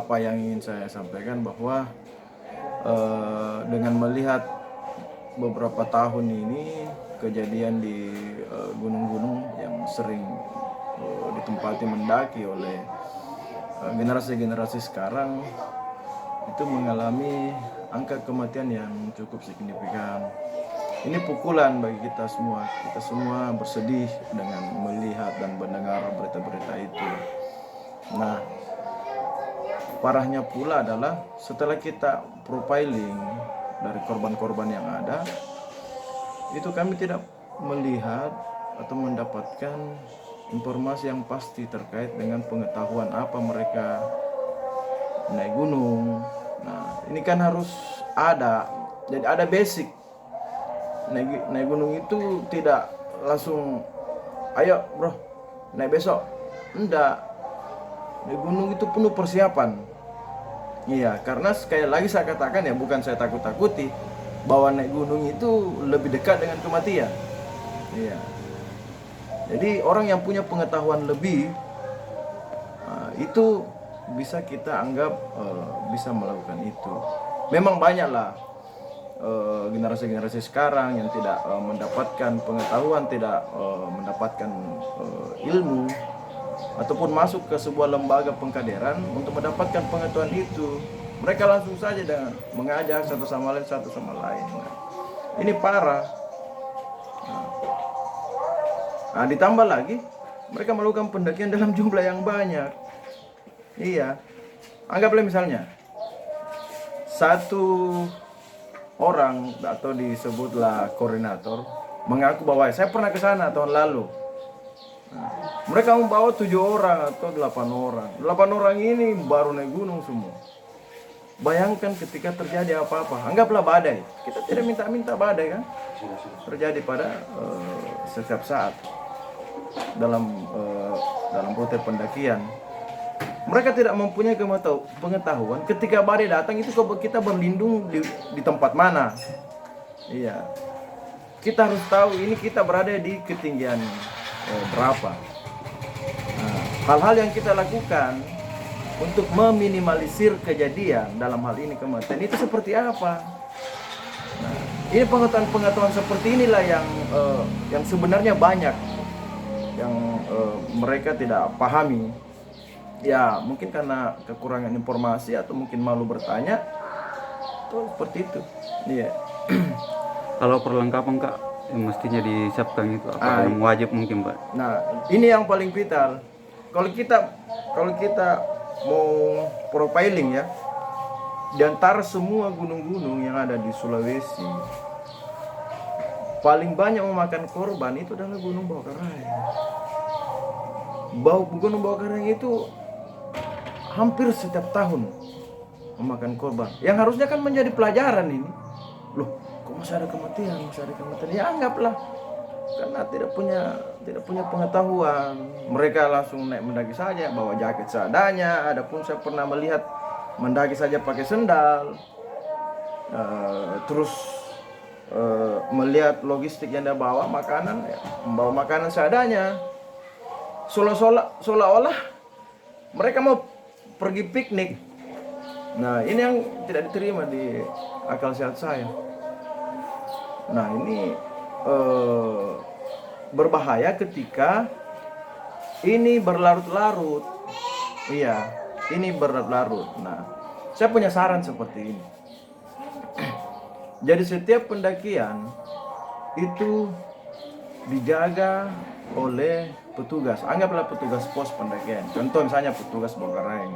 apa yang ingin saya sampaikan bahwa dengan melihat beberapa tahun ini kejadian di gunung-gunung yang sering ditempati mendaki oleh generasi-generasi sekarang itu mengalami angka kematian yang cukup signifikan. Ini pukulan bagi kita semua. Kita semua bersedih dengan melihat dan mendengar berita-berita itu. Nah, parahnya pula adalah setelah kita profiling dari korban-korban yang ada, itu kami tidak melihat atau mendapatkan informasi yang pasti terkait dengan pengetahuan apa mereka naik gunung. Nah, ini kan harus ada, jadi ada basic. Naik gunung itu tidak langsung, ayo bro, naik besok. Enggak, naik gunung itu penuh persiapan. Iya, karena sekali lagi saya katakan ya, bukan saya takut-takuti bahwa naik gunung itu lebih dekat dengan kematian. Iya. Jadi orang yang punya pengetahuan lebih itu bisa kita anggap bisa melakukan itu. Memang banyaklah generasi-generasi sekarang yang tidak mendapatkan pengetahuan, tidak mendapatkan ilmu ataupun masuk ke sebuah lembaga pengkaderan untuk mendapatkan pengetahuan itu. Mereka langsung saja dengan mengajak satu sama lain. Nah, ini parah. Nah, ditambah lagi mereka melakukan pendakian dalam jumlah yang banyak. Iya, anggaplah misalnya satu orang atau disebutlah koordinator mengaku bahwa saya pernah ke sana tahun lalu. Nah, mereka membawa 7 orang atau 8 orang. 8 orang ini baru naik gunung semua. Bayangkan ketika terjadi apa-apa, anggaplah badai. Kita tidak minta-minta badai kan? Terjadi pada setiap saat dalam rute pendakian. Mereka tidak mempunyai pengetahuan ketika badai datang itu kita berlindung di tempat mana. Iya. Kita harus tahu ini kita berada di ketinggian berapa. Nah, hal-hal yang kita lakukan untuk meminimalisir kejadian dalam hal ini kematian itu seperti apa? Nah, ini pengetahuan seperti inilah yang sebenarnya banyak yang mereka tidak pahami. Ya, mungkin karena kekurangan informasi atau mungkin malu bertanya. Tuh seperti itu. Iya. Kalau perlengkapan Kak yang mestinya disiapkan itu apa yang wajib mungkin Pak? Nah, ini yang paling vital. Kalau kita mau profiling ya, di antara semua gunung-gunung yang ada di Sulawesi, paling banyak memakan korban itu adalah Gunung Bawakaraeng. Gunung Bawakaraeng itu hampir setiap tahun memakan korban. Yang harusnya kan menjadi pelajaran ini. Loh, kok masih ada kematian? Ya anggaplah karena tidak punya pengetahuan. Mereka langsung naik mendaki saja, bawa jaket seadanya. Adapun saya pernah melihat mendaki saja pakai sendal. Terus melihat logistik yang dia bawa, makanan, ya, membawa makanan seadanya. Seolah-olah mereka mau pergi piknik. Nah, ini yang tidak diterima di akal sehat saya. Nah, ini berbahaya ketika ini berlarut-larut. Iya, ini berlarut-larut. Nah, saya punya saran seperti ini. Jadi setiap pendakian itu dijaga oleh petugas. Anggaplah petugas pos pendakian. Contoh misalnya petugas Bawakaraeng.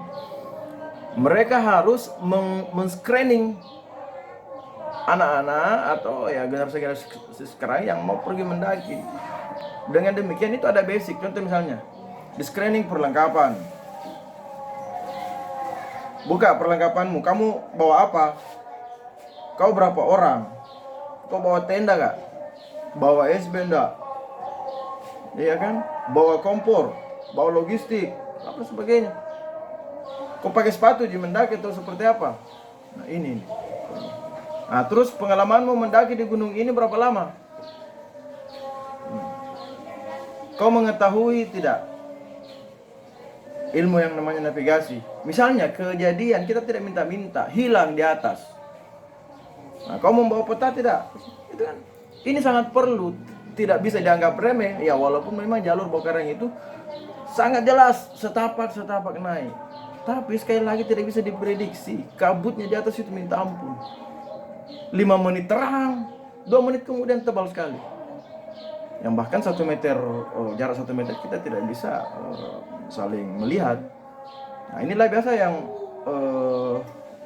Mereka harus men-screening anak-anak atau ya generasi sekarang yang mau pergi mendaki. Dengan demikian itu ada basic. Contoh misalnya di screening perlengkapan. Buka perlengkapanmu. Kamu bawa apa? Kau berapa orang? Kau bawa tenda gak? Bawa SB enggak? Iya kan? Bawa kompor, bawa logistik, apa sebagainya. Kau pakai sepatu di mendaki atau seperti apa? Nah, ini. Nah, terus pengalamanmu mendaki di gunung ini berapa lama? Kau mengetahui tidak ilmu yang namanya navigasi. Misalnya kejadian kita tidak minta-minta hilang di atas. Nah, kau membawa peta tidak? Itu kan ini sangat perlu, tidak bisa dianggap remeh. Ya walaupun memang jalur Bokarang itu sangat jelas setapak naik. Tapi sekali lagi tidak bisa diprediksi. Kabutnya di atas itu minta ampun. 5 menit terang, 2 menit kemudian tebal sekali. Yang bahkan 1 meter, jarak 1 meter kita tidak bisa saling melihat. Nah inilah biasa yang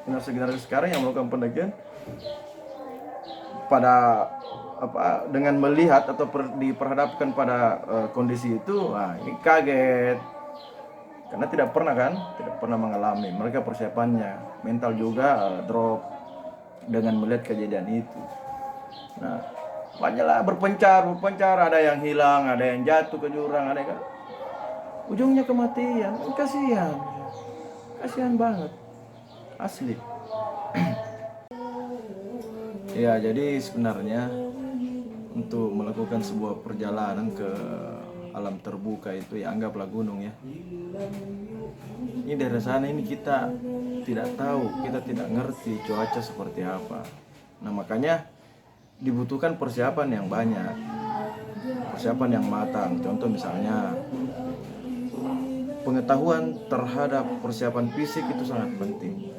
generasi sekarang yang melakukan pendakian pada dengan melihat atau diperhadapkan pada kondisi itu, ini kaget karena tidak pernah mengalami. Mereka persiapannya mental juga drop dengan melihat kejadian itu. Nah banyaklah berpencar, ada yang hilang, ada yang jatuh ke jurang, ada yang ujungnya kematian. Kasihan banget asli. Ya jadi sebenarnya untuk melakukan sebuah perjalanan ke alam terbuka itu ya anggaplah gunung ya. Ini dari sana ini kita tidak tahu, kita tidak ngerti cuaca seperti apa. Nah makanya dibutuhkan persiapan yang banyak, persiapan yang matang. Contoh misalnya pengetahuan terhadap persiapan fisik itu sangat penting.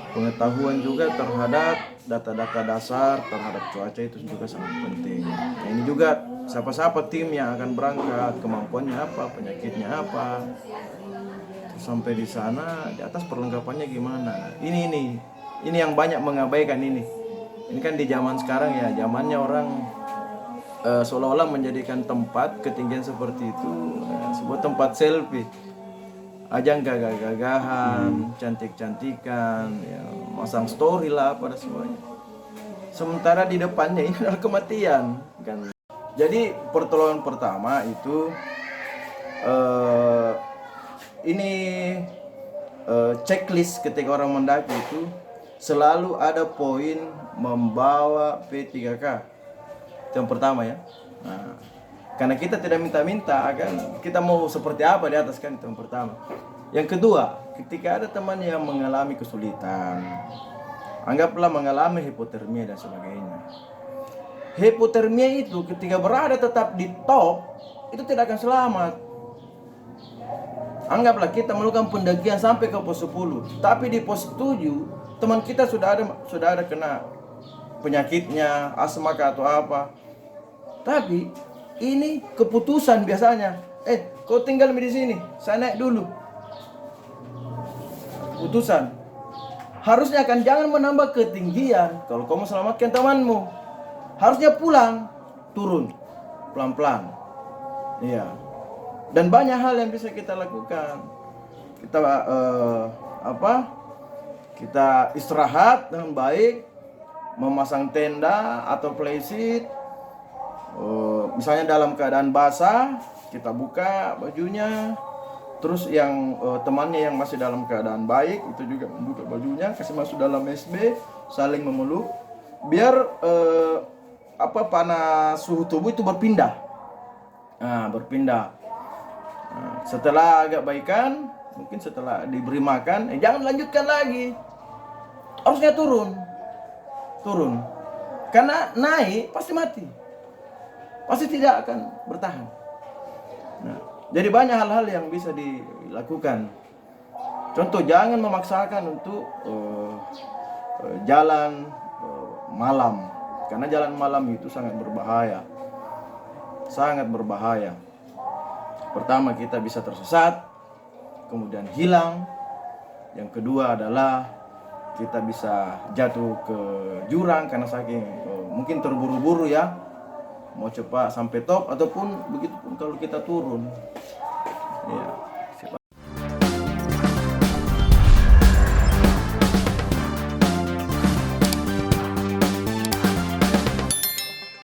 Pengetahuan juga terhadap data-data dasar terhadap cuaca itu juga sangat penting. Nah, ini juga siapa-siapa tim yang akan berangkat, kemampuannya apa, penyakitnya apa. Terus sampai di sana, di atas perlengkapannya gimana. Ini yang banyak mengabaikan ini. Ini kan di zaman sekarang ya, zamannya orang seolah-olah menjadikan tempat ketinggian seperti itu sebuah tempat selfie. Ajang gagah-gagahan, cantik-cantikan, ya, masang story lah pada semuanya. Sementara di depannya ini adalah kematian, kan? Jadi pertolongan pertama itu ini checklist ketika orang mendaki itu selalu ada poin membawa P3K. Itu yang pertama ya. Nah, karena kita tidak minta-minta akan kita mau seperti apa di atas, kan itu yang pertama. Yang kedua, ketika ada teman yang mengalami kesulitan, anggaplah mengalami hipotermia dan sebagainya. Hipotermia itu ketika berada tetap di top itu tidak akan selamat. Anggaplah kita melakukan pendakian sampai ke pos 10, tapi di pos 7 teman kita sudah ada kena penyakitnya, asma atau apa. Tapi ini keputusan biasanya. Kau tinggal di sini, saya naik dulu. Keputusan. Harusnya kan jangan menambah ketinggian kalau kau mau selamatkan temanmu. Harusnya pulang, turun pelan-pelan. Iya. Dan banyak hal yang bisa kita lakukan. Kita Kita istirahat dengan baik, memasang tenda atau playseat. Misalnya dalam keadaan basah, kita buka bajunya. Terus yang temannya yang masih dalam keadaan baik itu juga membuka bajunya, kasih masuk dalam SB, saling memeluk, biar panas suhu tubuh itu berpindah. Berpindah. Setelah agak baikan, mungkin setelah diberi makan, jangan lanjutkan lagi. Harusnya turun. Karena naik pasti mati. Pasti tidak akan bertahan. Nah, jadi banyak hal-hal yang bisa dilakukan. Contoh, jangan memaksakan untuk jalan malam, karena jalan malam itu sangat berbahaya. Pertama, kita bisa tersesat, kemudian hilang. Yang kedua adalah kita bisa jatuh ke jurang karena saking mungkin terburu-buru ya, mau cepat sampai top, ataupun begitu pun kalau kita turun. Ya.